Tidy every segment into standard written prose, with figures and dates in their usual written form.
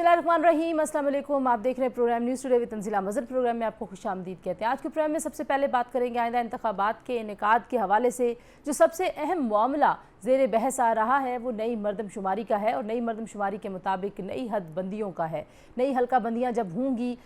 बिस्मिल्लाहिर्रहमानिर्रहीम, अस्सलाम वालेकुम। आप देख रहे हैं program news today with Tanzeela Mazhar. Program में आपको खुशामदीद कहते हैं। आज के प्रोग्राम में सबसे पहले बात करेंगे आइंदा इंतखाबात के इनेकाद के हवाले से। जो सबसे अहम मामला ज़ेर बहस आ रहा है वो नई मरदमशुमारी का है और नई मरदमशुमारी के मुताबिक नई हदबंदियों का है। नई हल्का बंदियाँ जब होंगी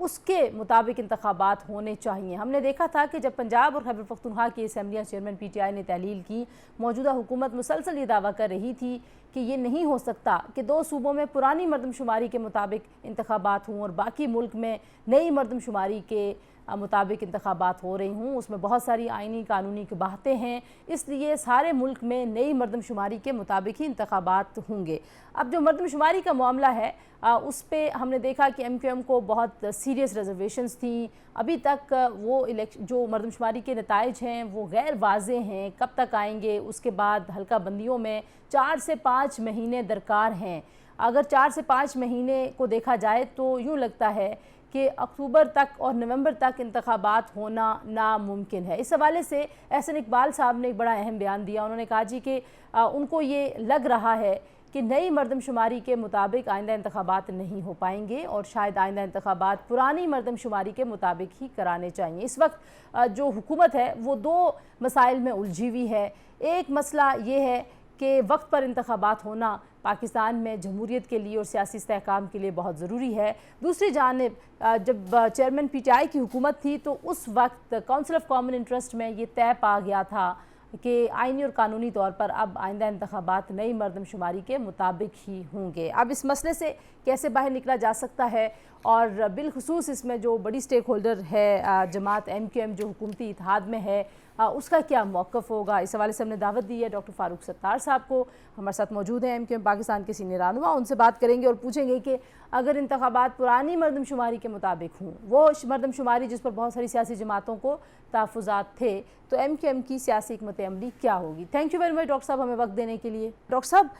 उसके मुताबिक इंतखाबात होने चाहिए। हमने देखा था कि जब पंजाब और खैबर पख्तूनख्वा की असम्बलियाँ चेयरमैन PTI ने तहलील की, मौजूदा हुकूमत मुसलसल ये दावा कर रही थी कि ये नहीं हो सकता कि 2 सूबों में पुरानी मरदमशुमारी के मुताबिक इंतखाबात हों और बाकी मुल्क में नई मरदमशुमारी के मुताबिक इंतखाबात हो रही हूँ। उसमें बहुत सारी आइनी कानूनी बातें हैं, इसलिए सारे मुल्क में नई मरदमशुमारी के मुताबिक ही इंतखाबात होंगे। अब जो मरदमशुमारी का मामला है उस पे हमने देखा कि MQM को बहुत सीरियस रिजर्वेशंस थी। अभी तक वो जो मरदमशुमारी के नताइज हैं वो गैर वाज़े हैं, कब तक आएंगे। उसके बाद हल्का बंदियों में 4 से 5 महीने दरकार हैं। अगर 4 से 5 महीने को देखा जाए तो यूँ लगता है कि अक्टूबर तक और नवंबर तक इंतखाबात होना नामुमकिन है। इस हवाले से एहसन इकबाल साहब ने एक बड़ा अहम बयान दिया। उन्होंने कहा जी कि उनको ये लग रहा है कि नई मरदमशुमारी के मुताबिक आइंदा इंतखाबात नहीं हो पाएंगे और शायद आइंदा इंतखाबात पुरानी मरदमशुमारी के मुताबिक ही कराने चाहिए। इस वक्त जो हुकूमत है वो 2 मसाइल में उलझी हुई है। एक मसला ये है कि वक्त पर इंतखाबात होना पाकिस्तान में जमहूरियत के लिए और सियासी इस्तेहकाम के लिए बहुत ज़रूरी है। दूसरी जानिब जब चेयरमैन PTI की हुकूमत थी तो उस वक्त काउंसिल ऑफ कॉमन इंटरेस्ट में ये तय पा गया था कि आइनी और कानूनी तौर पर अब आइंदा इंतखाबात नई मरदमशुमारी के मुताबिक ही होंगे। अब इस मसले से कैसे बाहर निकला जा सकता है और बिलखुसूस इसमें जो बड़ी स्टेक होल्डर है जमात MQM जो हुकूमती इत्तेहाद में है उसका क्या मौक़िफ़ होगा, इस हवाले से हमने दावत दी है डॉक्टर फ़ारूक सत्तार साहब को। हमारे साथ मौजूद हैं MQM पाकिस्तान के सीनियर रहनुमा। उनसे बात करेंगे और पूछेंगे कि अगर इंतखाबात पुरानी मरदमशुमारी के मुताबिक हों, वो मरदमशुमारी जिस पर बहुत सारी सियासी जमातों को तहफ़्फ़ुज़ात थे, तो MQM की सियासी हिकमत अमली क्या होगी। Thank you very much doctor साहब हमें वक्त देने के लिए। डॉक्टर साहब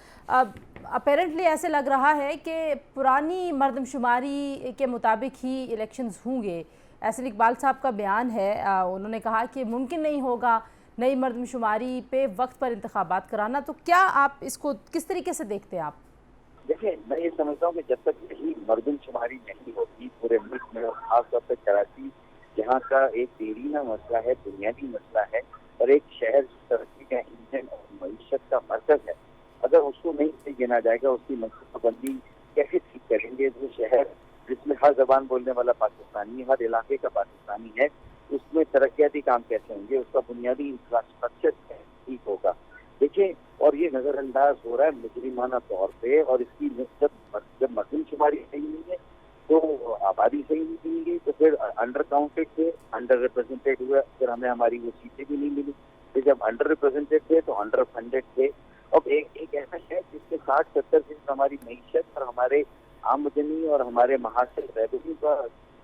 अपेरेंटली ऐसे लग रहा है कि पुरानी मरदमशुमारी के मुताबिक ही इलेक्शंस होंगे। एहसन इकबाल साहब का बयान है, उन्होंने कहा कि मुमकिन नहीं होगा नई मरदमशुमारी पे वक्त पर इंतखाबात कराना। तो क्या आप इसको किस तरीके से देखते हैं आप? देखिए, मैं ये समझता हूँ कि जब तक यही मरदमशुमारी नहीं होती पूरे मुल्क में और खासतौर पर कराची जहाँ का एक देरीना मसला है, बुनियादी मसला है और एक शहर तरक्की का इंजन और मईशत का मरकज है, अगर उसको नहीं गिना जाएगा उसकी मनसूबाबंदी कैसे ठीक करेंगे। जो शहर जिसमें हर जबान बोलने वाला पाकिस्तानी, हर इलाके का पाकिस्तानी है, उसमें तरक्याती काम कैसे होंगे, उसका बुनियादी इंफ्रास्ट्रक्चर ठीक होगा। देखिए, और ये नज़रअंदाज हो रहा है मुजरिमाना तौर पे। और इसकी जब मरदमशुमारी सही नहीं है तो आबादी सही नहीं दी गई, तो फिर अंडर काउंटेड थे, अंडर रिप्रेजेंटेड हुए, फिर हमें हमारी वो सीटें भी नहीं मिली। फिर जब अंडर रिप्रेजेंटेड थे तो अंडर फंडेड थे। अब एक ऐसा है जिसके 60-70% हमारी मईशत और हमारे आमदनी और हमारे महासिल रेवेन्यू का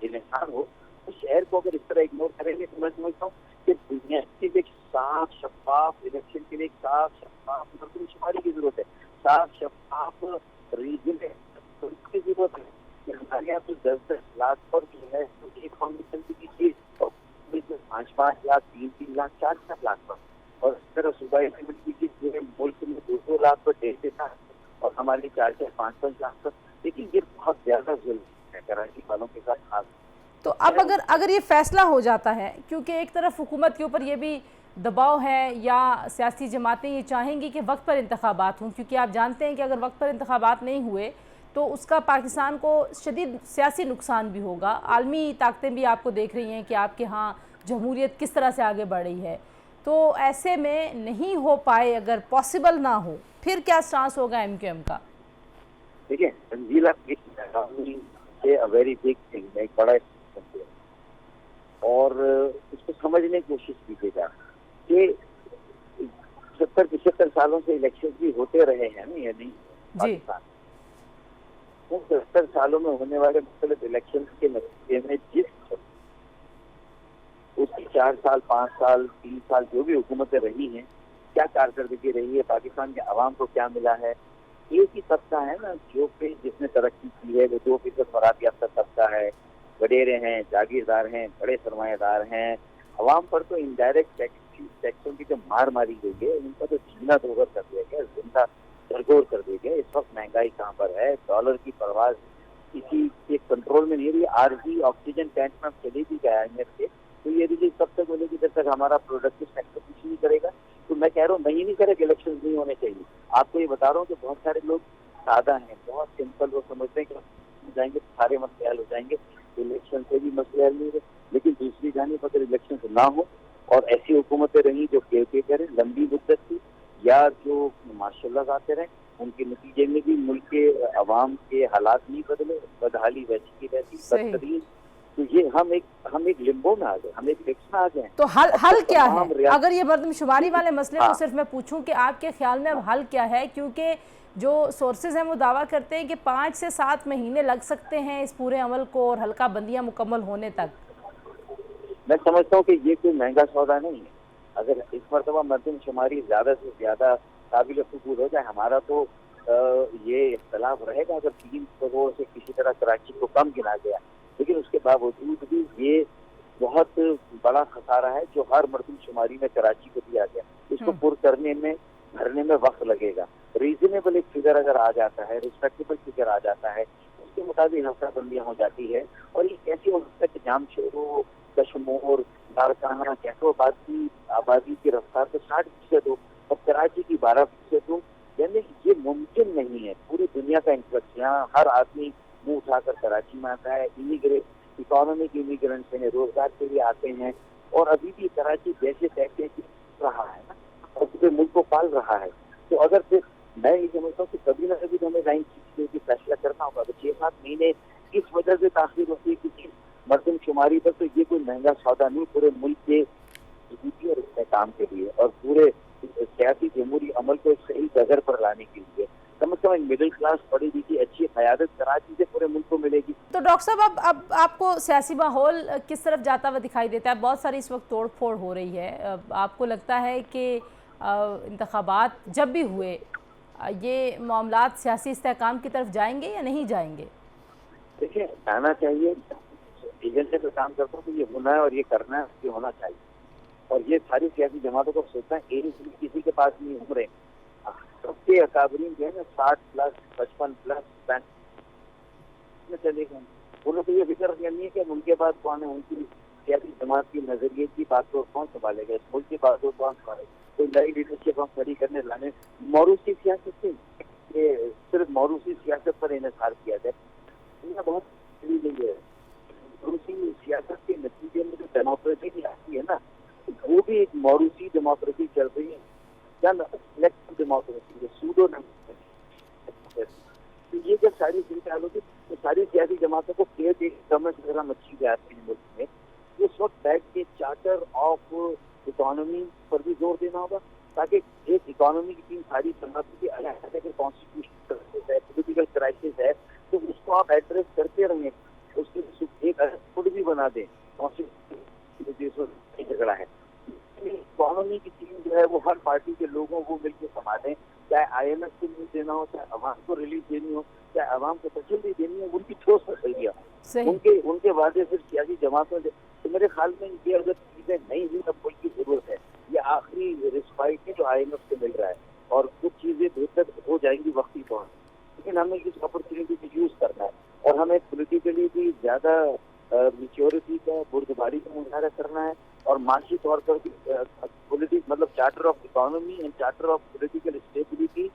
इंसान हो, उस शहर को अगर इस तरह इग्नोर करेंगे तो मैं समझता हूँ कि दुनिया की एक साफ शफाफ इलेक्शन के लिए एक साफ शफाफ मरदमशुमारी की जरूरत है, साफ शफाफ रीजन की जरूरत है। हमारे यहाँ तो 10-10 लाख पर जो है एक फाउंडेशन की चीज 5-5 लाख, 3-3 लाख, 4-4 लाख पर, और इस तरह सूबाई असेंबली की जो है मुल्क में 200 लाख पर 1.5 लाख और हमारे 4-4, 5-5 लाख पर। लेकिन ये बहुत ज्यादा जुल्म है कराची वालों के साथ खास। तो अब अगर ये फैसला हो जाता है, क्योंकि एक तरफ हुकूमत के ऊपर ये भी दबाव है या सियासी जमातें ये चाहेंगी कि वक्त पर इंतखाबात हों, क्योंकि आप जानते हैं कि अगर वक्त पर इंतखाबात नहीं हुए तो उसका पाकिस्तान को शदीद सियासी नुकसान भी होगा। आलमी ताकतें भी आपको देख रही हैं कि आपके यहाँ जमहूरियत किस तरह से आगे बढ़ रही है। तो ऐसे में नहीं हो पाए, अगर पॉसिबल ना हो, फिर क्या स्टांस होगा MQM का? देखिए, तंजीला वेरी बिग थिंग, एक बड़ा और इसको समझने की कोशिश कीजिएगा कि 70-75 सालों से इलेक्शन भी होते रहे हैं ना, ये नहीं पाकिस्तान। उन 70 सालों में होने वाले मुख्तलिफ इलेक्शन के नतीजे में जिस उसकी 4 साल, 5 साल, 3 साल जो भी हुकूमतें रही हैं, क्या कारकर्दगी रही है, पाकिस्तान के अवाम को क्या मिला है। एक ही तबका है ना जो पे जिसने तरक्की की है, वो 2% फरात याफ्ता तबका है, वडेरे हैं, जागीरदार हैं, बड़े सरमाएदार हैं। अवाम पर तो इनडायरेक्ट टैक्सों की जो मार मारी गई है उनका तो जीना दोगर कर दिया गया, जिंदा सरगोर कर दिया गया। इस वक्त महंगाई कहाँ पर है, डॉलर की परवाज किसी के कंट्रोल में नहीं रही। आरजी ऑक्सीजन टैंक में चली भी गया है से, तो ये रिलीज कब तक मिलेगी जब तक हमारा प्रोडक्टिव सेक्टर कुछ नहीं करेगा। तो मैं कह रहा हूँ नहीं करे कि इलेक्शन नहीं होने चाहिए। आपको ये बता रहा हूँ कि बहुत सारे लोग सादा हैं, बहुत सिंपल, वो समझते हैं कि जाएंगे तो सारे मसले हल हो जाएंगे, इलेक्शन से भी मसले हल नहीं हुए। लेकिन दूसरी जानिब अगर इलेक्शन ना हो और ऐसी हुकूमतें रही जो के करें लंबी मुद्दत की, या जो माशाल्लाह आते रहे, उनके नतीजे में भी मुल्क के अवाम के हालात नहीं बदले, बदहाली वैसी की वैसी बदतरीन। तो ये हम एक लिम्बो में आ गए, हम एक फिक्स में आ गए। तो हल क्या है? अगर ये मर्दमशुमारी वाले मसले को सिर्फ मैं पूछूं कि आपके ख्याल में अब हल क्या है, क्योंकि जो सोर्सेज हैं वो दावा करते हैं कि 5 से 7 महीने लग सकते हैं इस पूरे अमल को और हल्का बंदियां मुकम्मल होने तक। मैं समझता हूँ कि ये कोई महंगा सौदा नहीं है। अगर इस मरतबा मर्दमशुमारी ज़्यादा से ज़्यादा काबिल कबूल हो जाए, हमारा तो ये इख्तलाफ रहेगा अगर 3 करोड़ से किसी तरह कराची को कम गिना गया, लेकिन उसके बावजूद भी ये बहुत बड़ा खसारा है जो हर मर्दमशुमारी में कराची को दिया गया। इसको पुर करने में, भरने में वक्त लगेगा। रीजनेबल एक फिगर अगर आ जाता है, रिस्पेक्टेबल फिगर आ जाता है, उसके मुताबिक हफ्ताबंदियाँ हो जाती है। और ये कैसे हो सकता है कि जामशोरो, कश्मोर, लाड़काना, कैसोबाद की आबादी की रफ्तार तो 60% हो और कराची की 12% हो, यानी ये मुमकिन नहीं है। पूरी दुनिया का इंफ्लक्स, यहाँ हर आदमी मुंह उठाकर कराची में आता है। इकोनॉमिक इमिग्रेंट्स हैं, रोजगार के लिए आते हैं, और अभी भी कराची जैसे तैसे रहा है ना, और पूरे मुल्क को पाल रहा है। तो अगर फिर मैं ये समझता हूँ कि कभी ना कभी तो हमें लाइन की फैसला करना होगा। तो 6-7 महीने इस वजह से ताखिर होती है किसी मर्दमशुमारी पर, तो ये कोई महंगा सौदा नहीं पूरे मुल्क के जीडीपी और इस्तेहकाम के लिए और पूरे सियासी जमहूरी अमल को एक सही जगह पर लाने के लिए। कम से कम मिडिल क्लास पढ़ी लिखी अच्छी क़यादत कराची से पूरे मुल्क को मिलेगी। तो डॉक्टर साहब, अब आपको सियासी माहौल किस तरफ जाता हुआ दिखाई देता है? बहुत सारी इस वक्त तोड़ फोड़ हो रही है। आपको लगता है कि इंतखाबात जब भी हुए ये मामलात सियासी इस्तेहकाम की तरफ जाएंगे या नहीं जाएंगे? देखिए, जाना चाहिए। एजेंडे पे काम करता हूँ तो ये होना है और ये करना है, ये होना चाहिए। और ये सारी सियासी जमातों को सोचना है, किसी के पास नहीं उम्र है। सबके अकाबरीन जो है ना 60+, 55+, में चले गए। वो लोग को ये फिक्र नहीं है कि उनके बाद कौन है, उनकी सियासी जमात की नजरिए की बात को कौन संभालेगा, इस मुल्क की बात को कौन संभालेगा। कोई नई लीडरशिप हम खड़ी करने लाने, मौरूसी सियासत से ये सिर्फ मौरूसी सियासत पर इन्हिसार किया जाए, ये बहुत नहीं है। मौरूसी सियासत के नतीजे में जो डेमोक्रेसी भी आती है ना, वो भी एक मौरूसी डेमोक्रेसी चल रही है, इलेक्टिव डेमोक्रेसी, सूडो डेमोक्रेसी। तो ये जब सारी चीजें हल होती तो सारी सियासी जमातों को केयर एक गवर्नमेंट वगैरह मच्छी जाती है मुल्क में, उस वक्त बैठ के चार्टर ऑफ इकोनॉमी पर भी जोर देना होगा, ताकि एक इकोनॉमी की 3 सारी जमातों की अलग अलग कॉन्स्टिट्यूशनल क्राइसिस है, पॉलिटिकल क्राइसिस है, तो उसको आप एड्रेस करते रहें, उसके एक अलग फुड भी बना दें। कॉन्स्टिट्यूशन झगड़ा है, इकोनॉमी की टीम जो है वो हर पार्टी के लोगों को मिलकर संभालें, चाहे IMF को न्यूज देना हो, चाहे अवाम को रिलीफ देनी हो, चाहे अवाम को तसल्ली देनी हो, उनकी ठोस तसल्लियाँ, उनके वादे फिर सियासी जमातों से। तो मेरे ख्याल में ये अगर चीजें नहीं हुई तब मुल्क की जरूरत है। ये आखिरी रिस्पाइट है जो IMF से मिल रहा है, और कुछ चीजें बेहतर हो जाएंगी वक्ती तौर पर, लेकिन हमें इस अपॉर्चुनिटी को यूज करना है और हमें पॉलिटिकली भी ज्यादा मेच्योरिटी का, बुर्दबारी का मुजाहरा करना है, और माशी तौर पर भी पॉलिटिक्स मतलब charter of economy and charter of political stability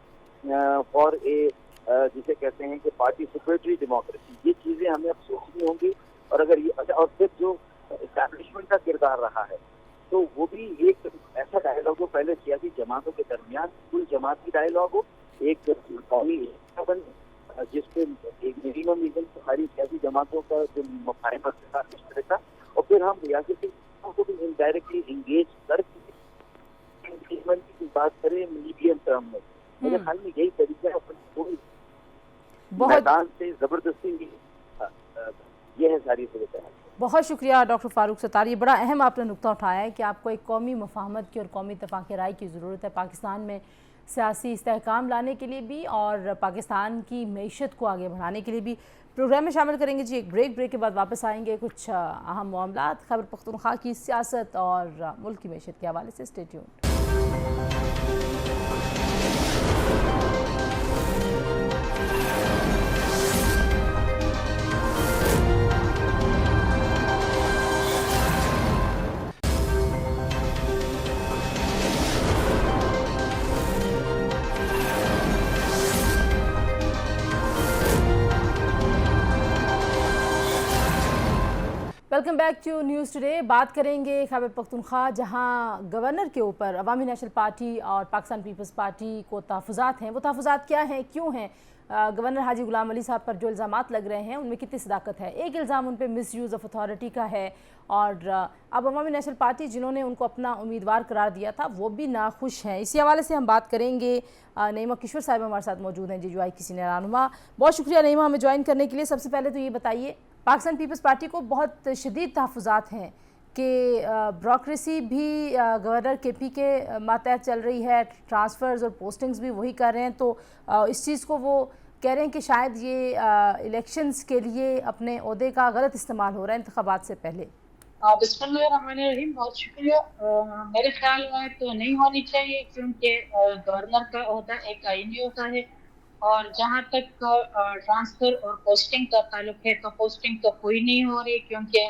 for a जिसे कहते हैं कि पार्टिसिपेटरी डेमोक्रेसी, ये चीजें हमें अब सोचनी होंगी। और अगर ये और फिर जो एस्टैब्लिशमेंट का किरदार रहा है, तो वो भी एक ऐसा डायलॉग हो, पहले सियासी जमातों के दरमियान कुल जमात की डायलॉग हो, एक कौमी बने जिसपे एक मिनिमम लीगल सारी सियासी जमातों का जो मुफाहमत था, और फिर हम रियासती को भी इनडायरेक्टली इंगेज करके की बात करें मीडियम टर्म में। मेरे ख्याल में यही तरीका है अपनी मैदान से जबरदस्ती ये है सारी सूरत। बहुत शुक्रिया डॉक्टर फारूक सत्तार, ये बड़ा अहम आपने नुक्ता उठाया है कि आपको एक कौमी मफाहमत की और कौमी इत्तेफाक राय की ज़रूरत है पाकिस्तान में सियासी इस्तेहकाम लाने के लिए भी और पाकिस्तान की मईशत को आगे बढ़ाने के लिए भी। प्रोग्राम में शामिल करेंगे जी एक ब्रेक के बाद वापस आएंगे कुछ अहम मामलात खैबर पख्तूनख्वा की सियासत और मुल्क की मईशत के हवाले से। Stay tuned. Welcome back to news today. बात करेंगे खैबर पख्तूनख्वा, जहां गवर्नर के ऊपर अवामी नेशनल पार्टी और पाकिस्तान पीपल्स पार्टी को तहफ़्फ़ुज़ात हैं। वो तहफ़्फ़ुज़ात क्या हैं, क्यों हैं? गवर्नर हाजी गुलाम अली साहब पर जो इल्ज़ामात लग रहे हैं उनमें कितनी सदाकत है। एक इल्ज़ाम उन पर मिस यूज़ ऑफ अथॉरिटी का है और अब अवामी नेशनल पार्टी जिन्होंने उनको अपना उम्मीदवार करार दिया था वो भी नाखुश हैं। इसी हवाले से हम बात करेंगे। नईमा किश्वर साहिब हमारे साथ मौजूद हैं, JUI की सीनियर रहनुमा। बहुत शुक्रिया नईमा हमें ज्वाइन करने के लिए। सबसे पहले तो ये बताइए, पाकिस्तान पीपल्स पार्टी को बहुत शदीद तहफ़्फ़ुज़ात हैं कि ब्यूरोक्रेसी भी गवर्नर KP के मातहत चल रही है, ट्रांसफ़र्स और पोस्टिंग्स भी वही कर रहे हैं। तो इस चीज़ को वो कह रहे हैं कि शायद ये इलेक्शंस के लिए अपने ओहदे का गलत इस्तेमाल हो रहा है इंतखाबात से पहले। बिस्मिल्लाहिर्रहमानिर्रहीम, बहुत शुक्रिया। मेरे ख्याल में तो नहीं होनी चाहिए, क्योंकि गवर्नर का ओहदा एक आईनी होता है। और जहाँ तक ट्रांसफर और पोस्टिंग का ताल्लुक है, तो पोस्टिंग तो कोई नहीं हो रही, क्योंकि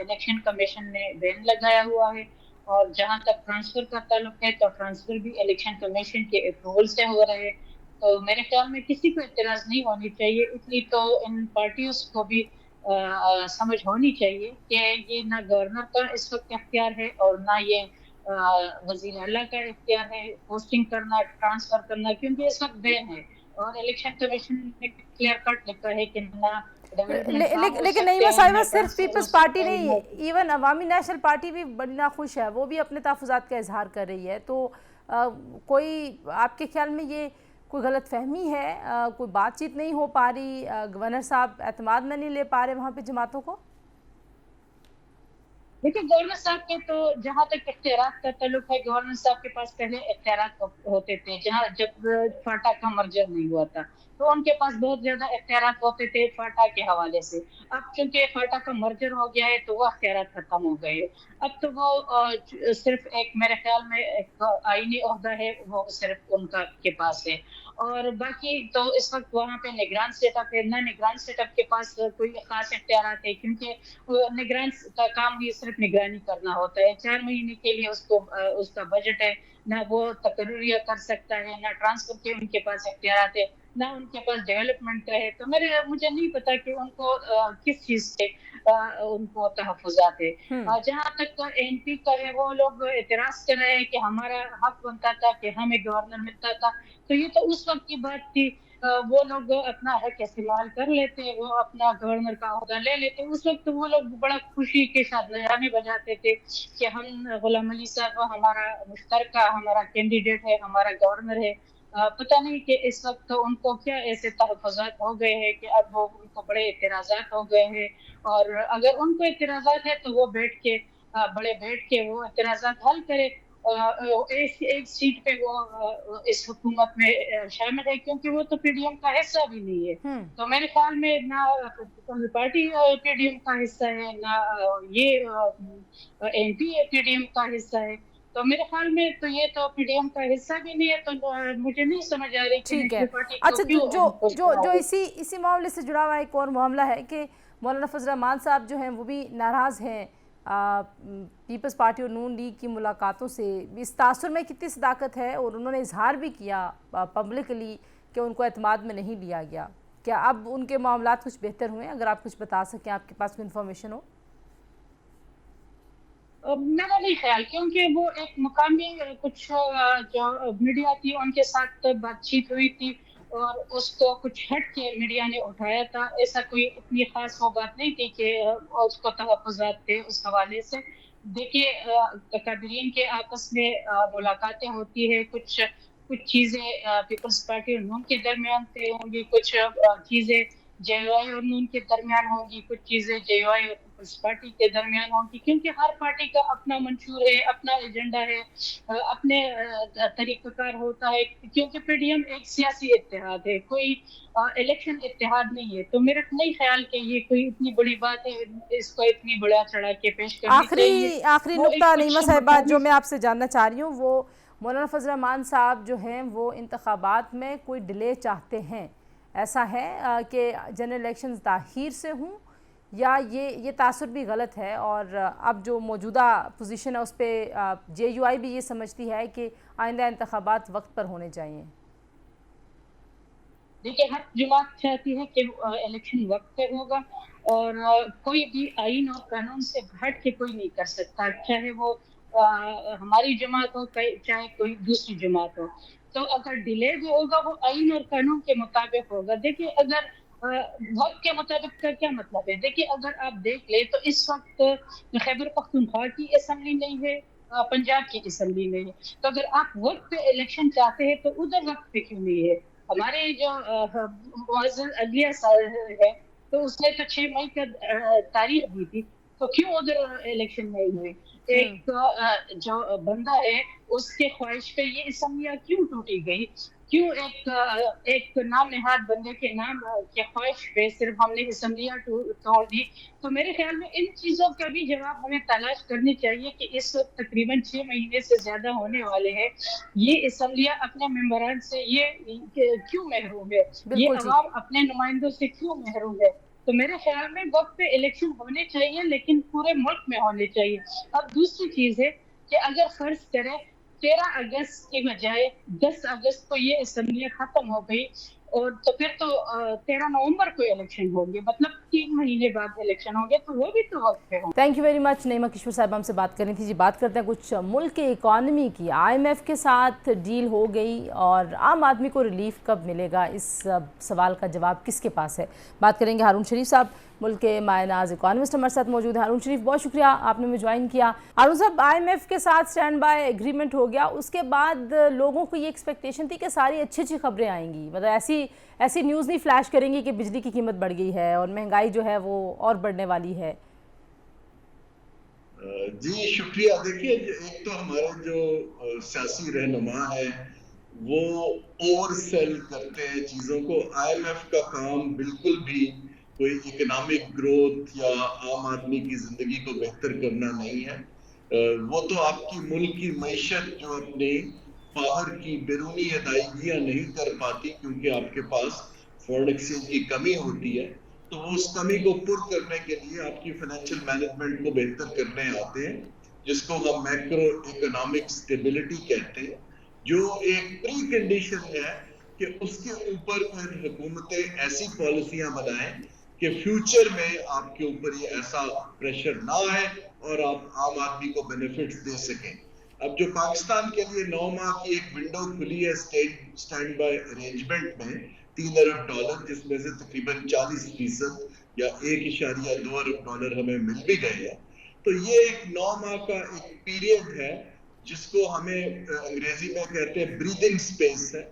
इलेक्शन कमीशन ने बैन लगाया हुआ है। और जहाँ तक ट्रांसफर का ताल्लुक है, तो ट्रांसफर भी इलेक्शन कमीशन के अप्रूवल से हो रहे हैं। तो मेरे ख्याल में किसी को इतराज़ नहीं होनी चाहिए। इतनी तो इन पार्टियों को भी समझ होनी चाहिए कि ये ना गवर्नर का इस वक्त इख्तियार है और ना ये वज़ीर आला का इख्तियार है पोस्टिंग करना, ट्रांसफर करना, क्योंकि इस वक्त बैन है। और इलेक्शन कमीशन ने क्लियर कट लिखा है कि ना लेकिन नईमा साहिबा, सिर्फ पीपल्स पार्टी नहीं, इवन अवामी नेशनल पार्टी भी बड़ी नाखुश है, वो भी अपने तहफ़्फ़ुज़ात का इजहार कर रही है। तो कोई आपके ख्याल में ये कोई गलत फहमी है, कोई बातचीत नहीं हो पा रही, गवर्नर साहब एतमाद में नहीं ले पा रहे वहाँ पे जमातों को? देखिए, गवर्नर साहब के तो जहाँ तक इख्तियारात का ताल्लुक है, गवर्नर साहब के पास पहले इख्तियारात होते थे। जहाँ जब फाटा का मर्जर नहीं हुआ था, तो उनके पास बहुत ज्यादा इख्तियारात होते थे फाटा के हवाले से। अब चूंकि फाटा का मर्जर हो गया है, तो वो इख्तियारात खत्म हो गए। अब तो वो सिर्फ एक, मेरे ख्याल में एक आईनी ओहदा है, वो सिर्फ उनका के पास है। और बाकी तो इस वक्त वहाँ पे निगरान सेटअप है ना, निगरान सेटअप के पास कोई खास इख्तियारात है, क्योंकि निगरान का काम ही सिर्फ निगरानी करना होता है। 4 महीने के लिए उसको उसका बजट है, ना वो तकर्रिया कर सकता है, ना ट्रांसफर के उनके पास इख्तियारात है, ना उनके पास डेवलपमेंट का है। तो मुझे नहीं पता कि उनको किस चीज से उनको तहफ़्फ़ुज़ात है। जहाँ तक NP का है, वो लोग एतराज कर रहे हैं कि हमारा हक बनता था कि हमें गवर्नर मिलता था। तो ये तो उस वक्त की बात थी। वो लोग अपना हक इस्तेमाल कर लेते, वो अपना गवर्नर का ओहदा ले लेते। उस वक्त वो लोग बड़ा खुशी के साथ नज़ारे बजाते थे कि हम गुलाम अली साहब हमारा मुश्तरका, हमारा कैंडिडेट है, हमारा गवर्नर है। पता नहीं कि इस वक्त तो उनको क्या ऐसे तहफ़्फ़ुज़ात हो गए हैं कि अब वो उनको बड़े एतराज़ात हो गए हैं। और अगर उनको एतराज़ात है, तो वो बैठ के वो एतराज़ात हल करे। एक सीट पे वो इस हुकूमत में शामिल है, क्योंकि वो तो PDM का हिस्सा भी नहीं है। तो मेरे ख्याल में ना पार्टी PDM का हिस्सा है, ना ये MP PDM का हिस्सा है। तो मेरे ख्याल में तो ये तो PDM का हिस्सा भी नहीं है। तो मुझे नहीं समझ आ रही कि ठीक है। नेशनल पार्टी को अच्छा, क्यों जो इसी मामले से जुड़ा हुआ एक और मामला है कि मौलाना फजल रहमान साहब जो हैं वो भी नाराज़ हैं पीपल्स पार्टी और नून लीग की मुलाकातों से। इस तासुर में कितनी सदाकत है, और उन्होंने इजहार भी किया पब्लिकली कि उनको एतमाद में नहीं लिया गया। क्या अब उनके मामलात कुछ बेहतर हुए? अगर आप कुछ बता सकें, आपके पास कोई इन्फॉर्मेशन हो। मेरा नहीं ख्याल, क्योंकि वो एक मुकामी कुछ जो मीडिया थी उनके साथ बातचीत हुई थी, और उसको कुछ हट के मीडिया ने उठाया था। ऐसा कोई इतनी खास वो बात नहीं थी कि उसको तहफ़्फ़ुज़ात थे उस हवाले से। देखिए, कादरीन के आपस में मुलाकातें होती है, कुछ कुछ चीज़ें पीपल्स पार्टी और नून के दरमियान तय होंगी, कुछ चीज़ें JUI और नून के दरमियान होंगी, कुछ चीज़ें JUI और पीपल्स पार्टी के दरमियान होंगी, क्योंकि हर पार्टी का अपना मंशूर है, अपना एजेंडा है, अपने तरीक़ाकार होता है। क्योंकि PDM एक सियासी इत्तेहाद है, कोई इलेक्शन इत्तेहाद नहीं है। तो मेरा नहीं ख्याल कि ये कोई इतनी बड़ी बात है, इसको इतनी बढ़ा चढ़ा के पेश करनी चाहिए। आखिरी नुक्ता नईमा साहिबा जो मैं आपसे जानना चाह रही हूँ, वो मौलाना फजल रहमान साहब जो हैं वो इंतखाबात में कोई डिले चाहते हैं, ऐसा है कि जनरल इलेक्शंस ताख़ीर से हों, या ये तासुर भी गलत है? और अब जो मौजूदा पोजीशन है उस पर JUI भी ये समझती है कि आइंदा इंतखाबात वक्त पर होने चाहिए। देखिए, हर जमात चाहती है कि इलेक्शन वक्त पे होगा, اور کوئی بھی آئین اور قانون سے ہٹ کے کوئی نہیں کر سکتا، چاہے وہ ہماری جماعت ہو چاہے کوئی دوسری جماعت ہو. تو اگر ڈیلے جو ہوگا وہ آئین اور قانون کے مطابق ہوگا. دیکھیے اگر وقت کے مطابق کا کیا مطلب ہے، دیکھیے اگر آپ دیکھ لیں تو اس وقت خیبر پختونخوا کی اسمبلی نہیں ہے، پنجاب کی اسمبلی نہیں ہے. تو اگر آپ وقت پہ الیکشن چاہتے ہیں تو ادھر وقت پہ کیوں نہیں ہے؟ ہمارے جو معزز عدلیہ ہے تو اس نے تو 6 مئی کا تاریخ دی تھی، تو کیوں ادھر الیکشن نہیں ہوئے؟ ایک جو بندہ ہے اس کے خواہش پہ یہ اسمبلیاں کیوں ٹوٹی گئی؟ کیوں ایک نام نہاد بندے کے نام کے خواہش پہ صرف ہم نے اسمبلیاں توڑ دی؟ تو میرے خیال میں ان چیزوں کا بھی جواب ہمیں تلاش کرنی چاہیے کہ اس وقت تقریباً 6 مہینے سے زیادہ ہونے والے ہیں، یہ اسمبلیاں اپنے ممبران سے یہ کیوں محروم ہے، یہ بالکل ٹھیک. عوام اپنے نمائندوں سے کیوں محروم ہے؟ تو میرے خیال میں وقت پہ الیکشن ہونے چاہیے لیکن پورے ملک میں ہونے چاہیے. اب دوسری چیز ہے کہ اگر فرض کریں 13 اگست کے بجائے 10 اگست کو یہ اسمبلیاں ختم ہو گئی اور تو پھر تو 13 نومبر کو الیکشن ہوں گے، مطلب 3 مہینے بعد الیکشن ہوں گے، تو وہ بھی تو وقت پہ ہوں. Thank you very much. Naeema Kishwar sahib ہم سے بات کرنی تھی. جی بات کرتے ہیں کچھ ملک کے اکانومی کی. آئی ایم ایف کے ساتھ ڈیل ہو گئی اور عام آدمی کو ریلیف کب ملے گا، اس سوال کا جواب کس کے پاس ہے؟ بات کریں گے ہارون شریف صاحب، ملک کے مایہ ناز اکانومسٹ ہمارے ساتھ موجود ہیں. ہارون شریف بہت شکریہ آپ نے ہمیں جوائن کیا. ہارون صاحب، آئی ایم ایف کے ساتھ اسٹینڈ بائی ایگریمنٹ ہو گیا، اس کے بعد لوگوں کو یہ ایکسپیکٹیشن تھی کہ ساری اچھی اچھی خبریں آئیں گی، مطلب ایسی نیوز نہیں فلیش کریں گی کہ بجلی کی قیمت بڑھ گئی ہے اور مہنگائی جو ہے وہ اور بڑھنے والی ہے. جی شکریہ. دیکھیے ایک تو ہمارے جو سیاسی رہنما ہے وہ اوور سیل کرتے ہیں چیزوں کو. آئی ایم ایف کا کام بالکل بھی کوئی اکنامک گروتھ یا عام آدمی کی زندگی کو بہتر کرنا نہیں ہے. وہ تو آپ کی ملک کی معیشت جو اپنی باہر کی بیرونی ادائیگیاں نہیں کر پاتی کیونکہ آپ کے پاس فورن ایکسچینج کی کمی ہوتی ہے، تو وہ اس کمی کو پر کرنے کے لیے آپ کی فائنینشیل مینجمنٹ کو بہتر کرنے آتے ہیں، جس کو ہم میکرو اکنامک سٹیبلٹی کہتے ہیں، جو ایک پری کنڈیشن ہے کہ اس کے اوپر پھر حکومتیں ایسی پالیسیاں بنائیں کہ فیوچر میں آپ کے اوپر یہ ایسا پریشر نہ آئے اور آپ عام آدمی کو بینیفٹس دے سکیں. اب جو پاکستان کے لیے 9 ماہ کی ایک ونڈو کھلی ہے اسٹینڈ بائی ارینجمنٹ میں $3 ارب، جس میں سے تقریباً 40% یا $1.2 ارب ہمیں مل بھی گئے ہیں، تو یہ ایک 9 ماہ کا ایک پیریڈ ہے جس کو ہمیں انگریزی میں کہتے ہیں بریدنگ سپیس ہے،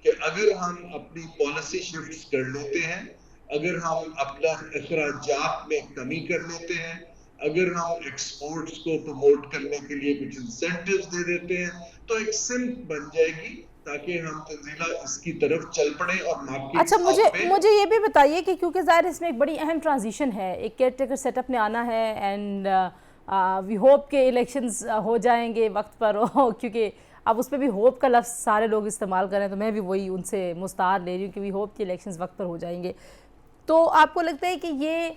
کہ اگر ہم اپنی پالیسی شفٹس کر لیتے ہیں، اگر ہم اپنا اخراجات میں کمی کر لیتے ہیں، اگر ہم ایکسپورٹس کو پروموٹ کرنے کے لیے کچھ انسینٹیوز دے دیتے ہیں، تو ایک سمت بن جائے گی تاکہ ہم تنزیلہ اس کی طرف چل پڑیں اور مارکیٹ. اچھا مجھے یہ بھی بتائیے کہ کیونکہ ظاہر اس میں ایک بڑی اہم ٹرانزیشن ہے، ایک کیئر ٹیکر سیٹ اپ نے آنا ہے اینڈ وی ہوپ کہ الیکشنز ہو جائیں گے وقت پر کیونکہ اب اس پہ بھی ہوپ کا لفظ سارے لوگ استعمال کریں تو میں بھی وہی ان سے مستعار لے رہی ہوں کہ وی ہوپ کہ الیکشنز وقت پر ہو جائیں گے. تو آپ کو لگتا ہے کہ یہ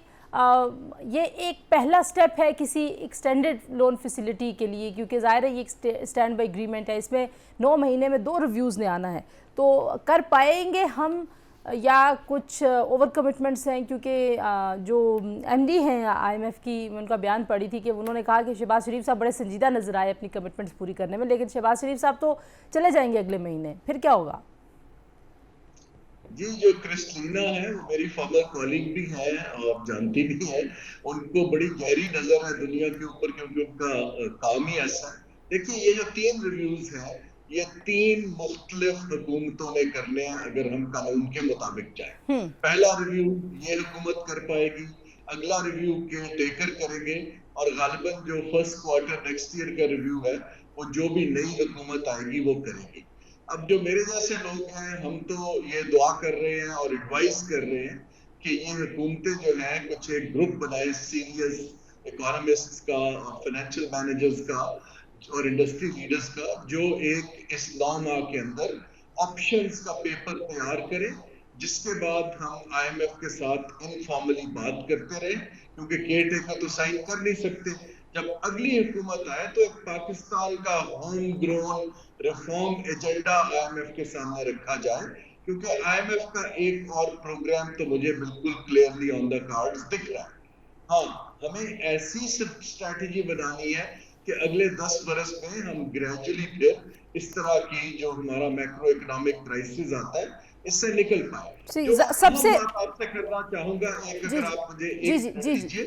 ایک پہلا سٹیپ ہے کسی ایکسٹینڈڈ لون فیسیلٹی کے لیے، کیونکہ ظاہر ہے یہ ایک اسٹینڈ بائی ایگریمنٹ ہے، اس میں 9 مہینے میں 2 ریویوز نے آنا ہے، تو کر پائیں گے ہم یا کچھ اوور کمٹمنٹس ہیں؟ کیونکہ جو ایم ڈی ہیں آئی ایم ایف کی، میں ان کا بیان پڑھی تھی کہ انہوں نے کہا کہ شہباز شریف صاحب بڑے سنجیدہ نظر آئے اپنی کمٹمنٹس پوری کرنے میں، لیکن شہباز شریف صاحب تو چلے جائیں گے اگلے مہینے، پھر کیا ہوگا؟ جی جو کرسٹینا ہے وہ میری فارمر کالنگ بھی ہے اور آپ جانتی بھی ہیں، ان کو بڑی گہری نظر ہے دنیا کے اوپر کیونکہ ان کا کام ہی ایسا ہے. دیکھیے یہ جو 3 ریویوز ہیں یہ 3 مختلف حکومتوں نے کرنے ہیں اگر ہم قانون کے مطابق جائیں. پہلا ریویو یہ حکومت کر پائے گی، اگلا ریویو کے ٹیکر کریں گے، اور غالباً جو فرسٹ کوارٹر نیکسٹ ایئر کا ریویو ہے وہ جو بھی نئی حکومت آئے گی وہ کرے گی. اب جو میرے جیسے لوگ ہیں ہم تو یہ دعا کر رہے ہیں اور ایڈوائز کر رہے ہیں کہ یہ حکومتیں جو ہیں کچھ ایک گروپ بنائے سیریس اکانومسٹ کا اور فائنینشیل مینیجرز کا اور انڈسٹری لیڈرز کا، جو ایک اس 9 ماہ کے اندر آپشنز کا پیپر تیار کریں، جس کے بعد ہم آئی ایم ایف کے ساتھ انفارملی بات کرتے رہیں، کیونکہ کیئر ٹیکر تو سائن کر نہیں سکتے. جب اگلی حکومت آئے تو ایک پاکستان کا home grown reform agenda IMF کے سامنے رکھا جائے क्योंकि IMF का एक और प्रोग्राम तो मुझे बिल्कुल क्लियरली ऑन द कार्ड्स दिख रहा है। हाँ, हमें ऐसी स्ट्रैटेजी बनानी है कि अगले 10 बरस में हम ग्रेजुअली फिर इस तरह की जो हमारा मैक्रो इकोनॉमिक क्राइसिस आता है इससे निकल पाए। जो सबसे बात आपसे करना चाहूंगा, एक जी अगर आप मुझे जी एक जी मिनट जी जी दीजिए,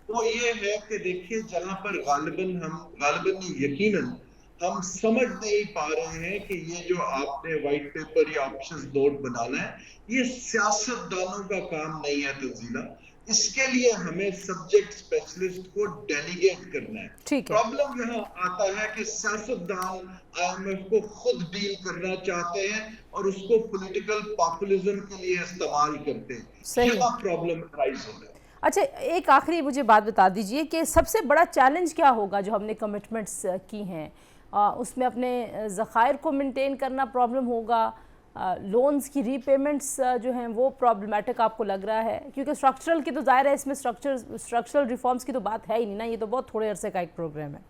वो ये है कि देखिए जहां पर गालिबन नहीं, यकीनन हम समझ नहीं पा रहे हैं कि ये जो आपने व्हाइट पेपर या ऑप्शंस नोट बनाना है, ये सियासतदानों का काम नहीं है तंजीला। इसके लिए हमें सब्जेक्ट स्पेशलिस्ट को डेलीगेट करना है। ठीक है। प्रॉब्लम यहाँ आता है कि सियासतदान IMF को खुद डील करना चाहते हैं और उसको पॉलिटिकल पॉपुलिज्म के लिए इस्तेमाल करते हैं। सही है। यहाँ प्रॉब्लम राइज हो रहा है। अच्छा, एक आखिरी मुझे बात बता दीजिए कि सबसे बड़ा चैलेंज क्या होगा जो हमने कमिटमेंट्स की हैं, उसमें अपने ज़खायर को मेंटेन करना प्रॉब्लम होगा, लोन्स की रीपेमेंट्स जो हैं वो प्रॉब्लमेटिक आपको लग रहा है? क्योंकि स्ट्रक्चरल की तो ज़ाहिर है इसमें स्ट्रक्चरल रिफॉर्म्स की तो बात है ही नहीं ना, ये तो बहुत थोड़े अरसे का एक प्रोग्राम है।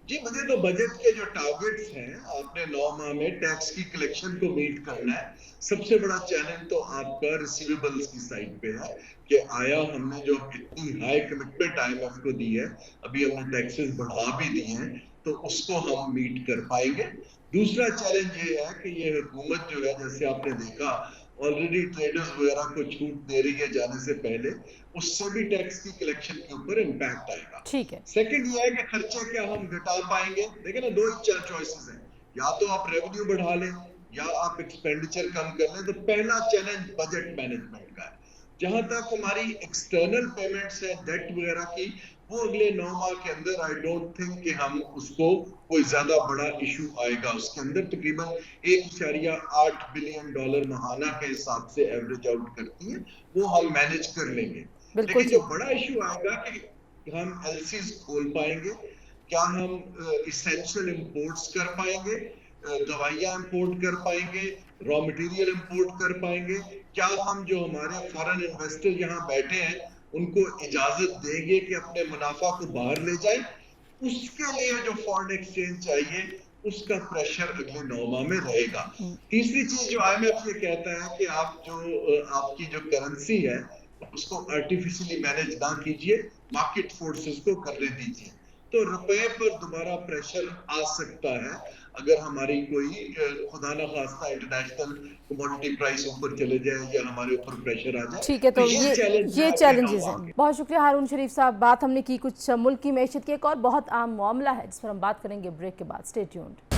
जी, मुझे तो बजट के जो टारगेट्स हैं, आपने 9 माह में टैक्स की कलेक्शन को मीट करना है। सबसे बड़ा चैलेंज तो आपका रिसीवेबल्स की साइड पे है कि आया हमने जो इतनी हाई कमिटमेंट IMF को दी है, अभी हमने टैक्सेस बढ़ा भी दिए हैं, तो उसको हम मीट कर पाएंगे। दूसरा चैलेंज ये है कि ये हुकूमत जो है, जैसे आपने देखा ऑलरेडी ट्रेडर्स वगैरह को छूट दे रही है जाने से पहले, उससे भी टैक्स की कलेक्शन के ऊपर इम्पैक्ट आएगा। ठीक है। सेकंड ये है कि खर्चे क्या हम घटा पाएंगे। देखिए ना, दो ही चॉइसेस हैं, या तो आप रेवेन्यू बढ़ा लें या आप एक्सपेंडिचर कम कर लें। तो पहला चैलेंज बजट मैनेजमेंट का है। जहां तक हमारी एक्सटर्नल पेमेंट्स है, डेट वगैरह की, वो अगले 9 माह के अंदर आई डोंट थिंक कि हम उसको कोई ज्यादा बड़ा इशू आएगा। उसके अंदर तकरीबन $1.8 बिलियन महाना के हिसाब से एवरेज आउट करती है, वो हम मैनेज कर लेंगे। लेकिन जो बड़ा इशू आएगा कि हम LCs खोल पाएंगे, क्या हम इसेंशियल इंपोर्ट्स कर पाएंगे, दवाइयां इंपोर्ट कर पाएंगे, रॉ मटेरियल इंपोर्ट कर पाएंगे, क्या हम जो हमारे फॉरेन इन्वेस्टर यहाँ बैठे हैं उनको इजाजत देंगे कि अपने मुनाफा को बाहर ले जाए। उसके लिए जो फॉरेन एक्सचेंज चाहिए उसका प्रेशर अगले 9 माह में रहेगा। तीसरी चीज जो IMF ये कहता है कि आप जो आपकी जो करेंसी है उसको आर्टिफिशियली मैनेज ना कीजिए, मार्केट फोर्सेस को करने दीजिए। तो रुपए पर दोबारा प्रेशर आ सकता है अगर हमारी कोई खुदा ना खास्ता इंटरनेशनल कमोडिटी प्राइस ऊपर चले जाए या हमारे ऊपर प्रेशर आ जाए। ठीक है, तो ये चैलेंजेस हैं। बहुत शुक्रिया हारून शरीफ साहब। बात हमने की कुछ मुल्क की मैशत की, एक और बहुत आम मामला है जिस पर हम बात करेंगे ब्रेक के बाद। Stay tuned.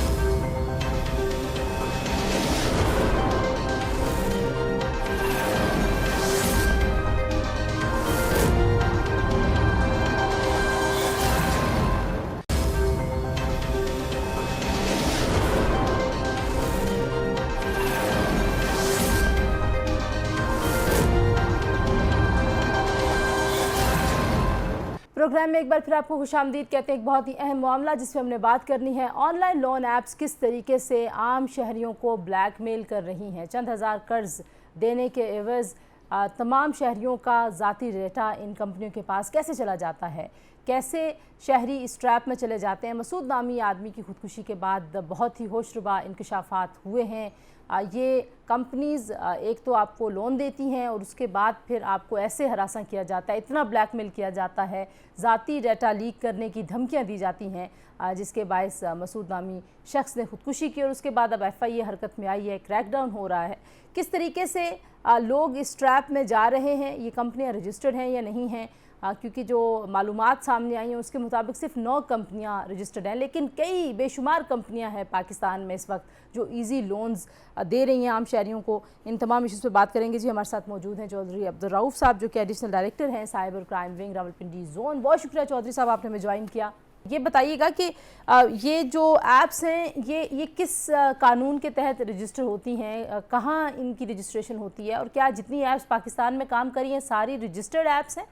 प्रोग्राम में एक बार फिर आपको खुशामदीद कहते हैं। एक बहुत ही अहम मामला जिस पर हमने बात करनी है, ऑनलाइन लोन ऐप्स किस तरीके से आम शहरियों को ब्लैकमेल कर रही हैं। चंद हज़ार कर्ज देने के एवज़ तमाम शहरियों का ज़ाती डेटा इन कंपनियों के पास कैसे चला जाता है, कैसे शहरी इस ट्रैप में चले जाते हैं। मसूद नामी आदमी की खुदकुशी के बाद बहुत ही होशरुबा इंकशाफात हुए हैं। ये कंपनीज़ एक तो आपको लोन देती हैं और उसके बाद फिर आपको ऐसे हरासा किया जाता है, इतना ब्लैकमेल किया जाता है, ज़ाती डाटा लीक करने की धमकियां दी जाती हैं, जिसके बायस मसूद नामी शख्स ने खुदकुशी की और उसके बाद अब FIA हरकत में आई है, क्रैकडाउन हो रहा है। किस तरीके से लोग इस ट्रैप में जा रहे हैं, ये कंपनियाँ रजिस्टर्ड हैं या नहीं हैं, क्योंकि जो मालूमात सामने आई हैं उसके मुताबिक सिर्फ 9 कंपनियां रजिस्टर्ड हैं, लेकिन कई बेशुमार कंपनियां हैं पाकिस्तान में इस वक्त जो इजी लोन्स दे रही हैं आम शहरियों को। इन तमाम इश्यूज़ पे बात करेंगे। जी, हमारे साथ मौजूद हैं चौधरी अब्दुल रऊफ साहब जो कि एडिशनल डायरेक्टर हैं cyber crime wing Rawalpindi zone. बहुत शुक्रिया चौधरी साहब, आपने हमें ज्वाइन किया। ये बताइएगा कि ये जो ऐप्स हैं ये किस कानून के तहत रजिस्टर होती हैं, कहाँ इनकी रजिस्ट्रेशन होती है और क्या जितनी ऐप्स पाकिस्तान में काम करी हैं सारी रजिस्टर्ड ऐप्स हैं?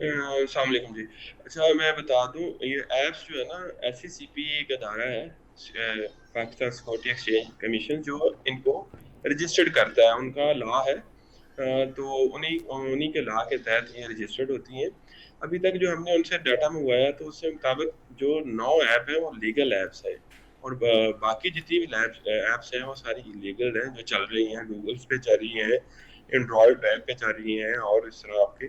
अस्सलाम वालेकुम जी। अच्छा, मैं बता दूं, ये ऐप्स जो है ना, SCCP एक अदारा है, पाकिस्तान सिक्योरिटी एक्सचेंज कमीशन, जो इनको रजिस्टर्ड करता है, उनका लॉ है। तो उन्हीं के लॉ के तहत ये रजिस्टर्ड होती हैं। अभी तक जो हमने उनसे डाटा मंगवाया तो उसके मुताबिक जो 9 ऐप है वो लीगल ऐप्स है। اور باقی جتنی بھی ایپس ہیں وہ ساری ایلیگل ہیں جو چل رہی ہیں، گوگلس پہ چل رہی ہیں، اینڈرائڈ ٹیب پہ چل رہی ہیں، اور اس طرح آپ کے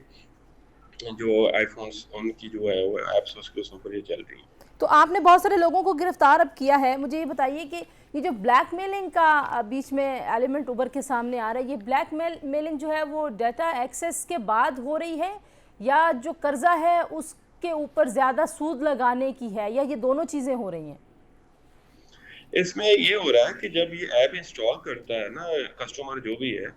جو آئی فونس ان کی جو ہے وہ ایپس اس کے اوپر یہ چل رہی ہیں۔ تو آپ نے بہت سارے لوگوں کو گرفتار اب کیا ہے، مجھے یہ بتائیے کہ یہ جو بلیک میلنگ کا بیچ میں ایلیمنٹ ابھر کے سامنے آ رہا ہے، یہ بلیک میلنگ جو ہے وہ ڈیٹا ایکسیس کے بعد ہو رہی ہے یا جو قرضہ ہے اس کے اوپر زیادہ سود لگانے کی ہے، یا یہ دونوں چیزیں ہو رہی ہیں؟ اس میں یہ ہو رہا ہے کہ جب یہ ایپ انسٹال کرتا ہے نا کسٹمر جو بھی ہے،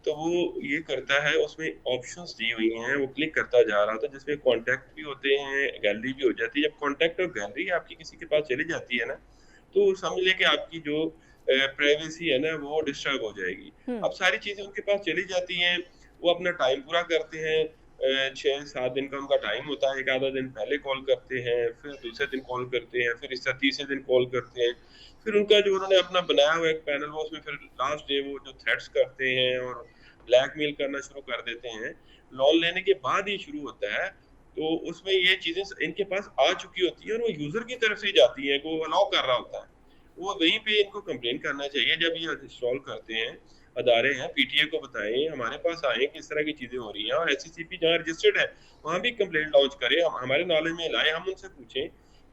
تو وہ یہ کرتا ہے، اس میں آپشنز دی ہوئی ہیں، وہ کلک کرتا جا رہا تھا جس میں کانٹیکٹ بھی ہوتے ہیں، گیلری بھی ہو جاتی ہے۔ جب کانٹیکٹ اور گیلری آپ کی کسی کے پاس چلی جاتی ہے نا، تو سمجھ لیں کہ آپ کی جو پرائیویسی ہے نا وہ ڈسٹرب ہو جائے گی۔ اب ساری چیزیں ان کے پاس چلی جاتی ہیں، وہ اپنا ٹائم پورا کرتے ہیں، 6-7 دن کا ان کا ٹائم ہوتا ہے، ایک آدھا دن پہلے کال کرتے ہیں، پھر دوسرے دن کال کرتے ہیں، پھر اس طرح تیسرے دن کال کرتے ہیں، پھر ان کا جو انہوں نے اپنا بنایا ہوا ایک پینل وہ اس میں پھر لاسٹ ڈے وہ جو تھریٹس کرتے ہیں اور بلیک میل کرنا شروع کر دیتے ہیں۔ لون لینے کے بعد یہ شروع ہوتا ہے، تو اس میں یہ چیزیں ان کے پاس آ چکی ہوتی ہیں اور وہ یوزر کی طرف سے جاتی ہیں کہ وہ الاؤ کر رہا ہوتا ہے، وہ وہیں پہ ان کو کمپلین کرنا چاہیے جب یہ انسٹال کرتے ہیں۔ ادارے ہیں، پی ٹی اے کو بتائیں، ہمارے پاس آئیں کہ اس طرح کی چیزیں ہو رہی ہیں، اور ایس سی سی پی جہاں رجسٹرڈ ہے وہاں بھی کمپلین لانچ کرے، ہمارے نالج میں لائیں، ہم ان سے پوچھیں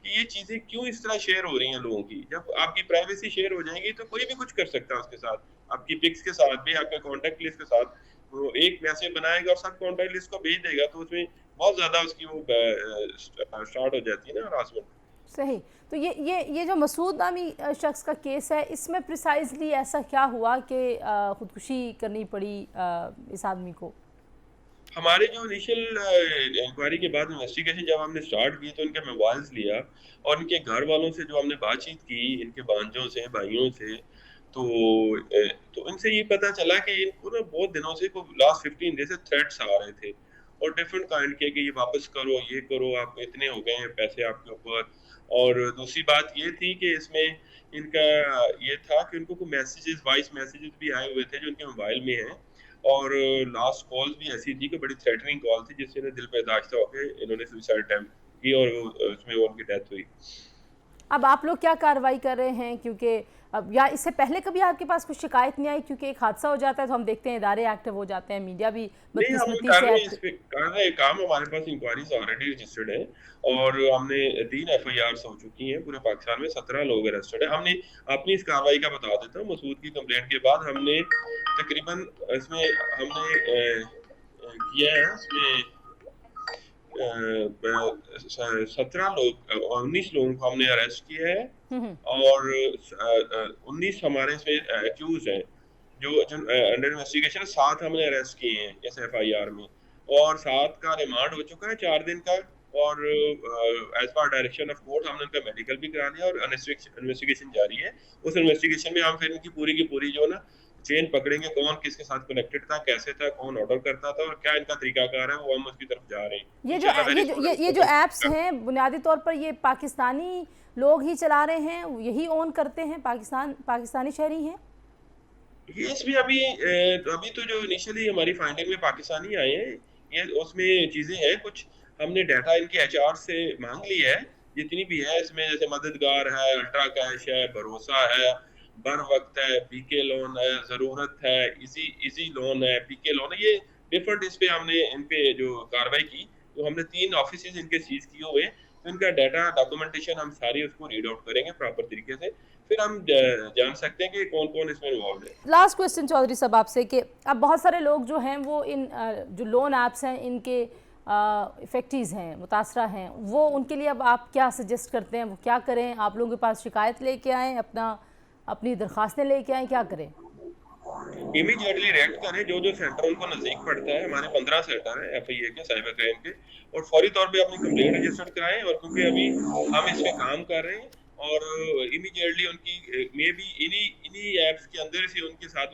کہ یہ چیزیں کیوں اس طرح شیئر ہو رہی ہیں لوگوں کی۔ جب آپ کی پرائیویسی شیئر ہو جائے گی تو کوئی بھی کچھ کر سکتا ہے اس کے ساتھ، آپ کی پکس کے ساتھ بھی، آپ کے کانٹیکٹ لسٹ کے ساتھ وہ ایک میسج بنائے گا اور سب کانٹیکٹ لسٹ کو بھیج دے گا، تو اس میں بہت زیادہ اس کی وہ اسٹارٹ ہو جاتی ہے نا ہراسمنٹ۔ صحیح، تو یہ جو مسعود نامی شخص کا کیس ہے، اس میں پریسائزلی ایسا کیا ہوا کہ خودکشی کرنی پڑی اس آدمی کو؟ ہمارے جو انیشل انکوائری کے بعد انویسٹیگیشن جب ہم نے سٹارٹ کی تو ان کے موبائلز لیا اور ان کے گھر والوں سے جو ہم نے بات چیت کی، ان کے بانجوں سے، بھائیوں سے، تو ان سے یہ پتہ چلا کہ ان کو نا بہت دنوں سے لاسٹ 15 ڈیز سے تھریٹس آ رہے تھے، اور ڈفرینٹ کائنڈ کے کہ یہ واپس کرو، یہ کرو، آپ اتنے ہو گئے ہیں پیسے آپ کے اوپر۔ اور دوسری بات یہ تھی کہ اس میں ان کا یہ تھا کہ ان کو کوئی میسیجز، وائس میسیجز بھی آئے ہوئے تھے جو ان کے موبائل میں ہیں، اور لاسٹ کال بھی ایسی تھی کہ بڑی تھریٹننگ کال تھی جس سے انہیں دل پہ داشتہ ہو کے انہوں نے سوسائڈ اٹیمپٹ کی، اور اس میں ان کی ڈیتھ ہوئی۔ اب آپ لوگ کیا کارروائی کر رہے ہیں؟ کیونکہ اب یا اس سے پہلے کبھی آپ کے پاس کچھ شکایت نہیں آئی؟ کیونکہ ایک حادثہ ہو جاتا ہے تو ہم دیکھتے ہیں ادارے ایکٹیو ہو جاتے ہیں، میڈیا بھی نہیں، ہم بدقسمتی کر سے رہے ہیں، اس پہ کر رہے ہیں کام، ہمارے پاس انکوائریز آلریڈی رجسٹرڈ ہیں، اور ہم نے 3 ایف آئی آرز ہو چکی ہیں پورے پاکستان میں، 17 لوگ اریسٹڈ ہیں۔ ہم نے اپنی اس کارروائی کا بتا دیتا ہوں، مسعود کی کمپلینٹ کے بعد ہم نے تقریباً اس میں ہم نے کیا ہے، اس میں 17 لوگ، 19 لوگوں کو ہم نے اریسٹ کیا ہے، اور 19 ہمارے اس میں ایکیوز ہیں جو انڈر انویسٹیگیشن، 7 ہم نے اریسٹ کیے ہیں اس ایف آئی آر میں، اور 7 کا ریمانڈ ہو چکا ہے 4 دن کا، اور as per direction of court ہم نے ان کا میڈیکل بھی کرا لیا، اور انویسٹیگیشن جاری ہے۔ اس انویسٹیگیشن میں ہم پھر ان کی پوری کی پوری جو نا چین پکڑیں گے، کون کس کے ساتھ کنیکٹڈ تھا، کیسے تھا، کون آرڈر کرتا تھا، اور کیا ان کا طریقہ کار ہے، وہ ہم اس کی طرف جا رہے ہیں۔ یہ جو ایپس ہیں بنیادی طور پر یہ پاکستانی لوگ ہی چلا رہے ہیں، یہی اون کرتے ہیں، پاکستانی شہری ہیں؟ یہ اس میں ابھی تو جو انیشلی ہماری فائنڈنگ میں پاکستانی آئے ہیں، یہ اس میں چیزیں ہیں، کچھ ہم نے ڈیٹا ان کے ایچ آر سے مانگ لی ہے جتنی بھی ہے، اس میں جیسے مددگار ہے، الٹرا کیش ہے، بھروسہ ہے، بر وقت ہے، پی کے لون ہے، ضرورت ہے، ایزی لون ہے، پی کے لون ہے، یہ ڈفرنٹ اس پہ ہم نے ان پہ جو کاروائی کی، تو ہم نے 3 آفیسز ان کے سیز کیے ہوئے، تو ان کا ڈیٹا ڈاکومنٹیشن ہم ساری اس کو ریڈ آؤٹ کریں گے پراپر طریقے سے، پھر ہم جان سکتے ہیں کہ کون کون اس میں انوالوڈ ہے۔ لاسٹ کوسچن چودھری صاحب آپ سے، کہ اب بہت سارے لوگ جو ہیں وہ ان جو لون ایپس ہیں ان کے افیکٹیز ہیں، متاثرہ ہیں، وہ ان کے لیے اب آپ کیا سجیسٹ کرتے ہیں؟ وہ کیا کریں؟ آپ لوگوں کے پاس شکایت لے کے آئیں، اپنی درخواستیں لے کے آئیں، کیا کریں؟ امیڈیٹلی ریئیکٹ کریں، جو سینٹر ان کو نزدیک پڑتا ہے، ہمارے 15 سینٹر ہیں ایف آئی اے کے، سائبر کرائم کے، اور فوری طور پہ اپنی کمپلین رجسٹر کرائیں، اور کیونکہ ابھی ہم اس پہ کام کر رہے ہیں، اور امیڈیٹلی ان کی مے بی انہی ایپس کے اندر سے ان کے ساتھ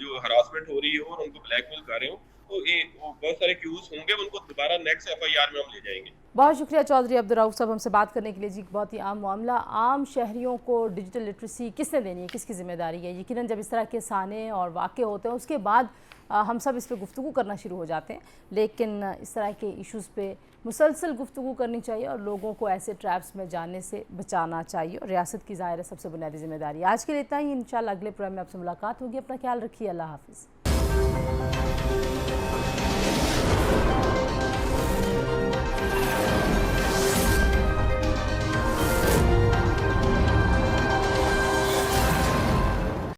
جو ہراسمنٹ ہو رہی ہو اور ان کو بلیک میل کر رہے ہوں، تو بہت سارے کیوز ہوں گے، ان کو دوبارہ نیکسٹ ایف آئی آر میں ہم لے جائیں گے۔ بہت شکریہ چودھری عبدالرؤف صاحب ہم سے بات کرنے کے لیے۔ جی، بہت ہی عام معاملہ، عام شہریوں کو ڈیجیٹل لٹریسی کس نے دینی ہے، کس کی ذمہ داری ہے؟ یقیناً جب اس طرح کے سانے اور واقع ہوتے ہیں اس کے بعد ہم سب اس پہ گفتگو کرنا شروع ہو جاتے ہیں، لیکن اس طرح کے ایشوز پہ मुसलसल गुफ्तगू करनी चाहिए और लोगों को ऐसे ट्रैप्स में जाने से बचाना चाहिए, और रियासत की ज़ाहिर है सबसे बुनियादी जिम्मेदारी। आज के लिए इतना ही, इंशाल्लाह अगले प्रोग्राम में आपसे मुलाकात होगी। अपना ख्याल रखिए, अल्लाह हाफिज़।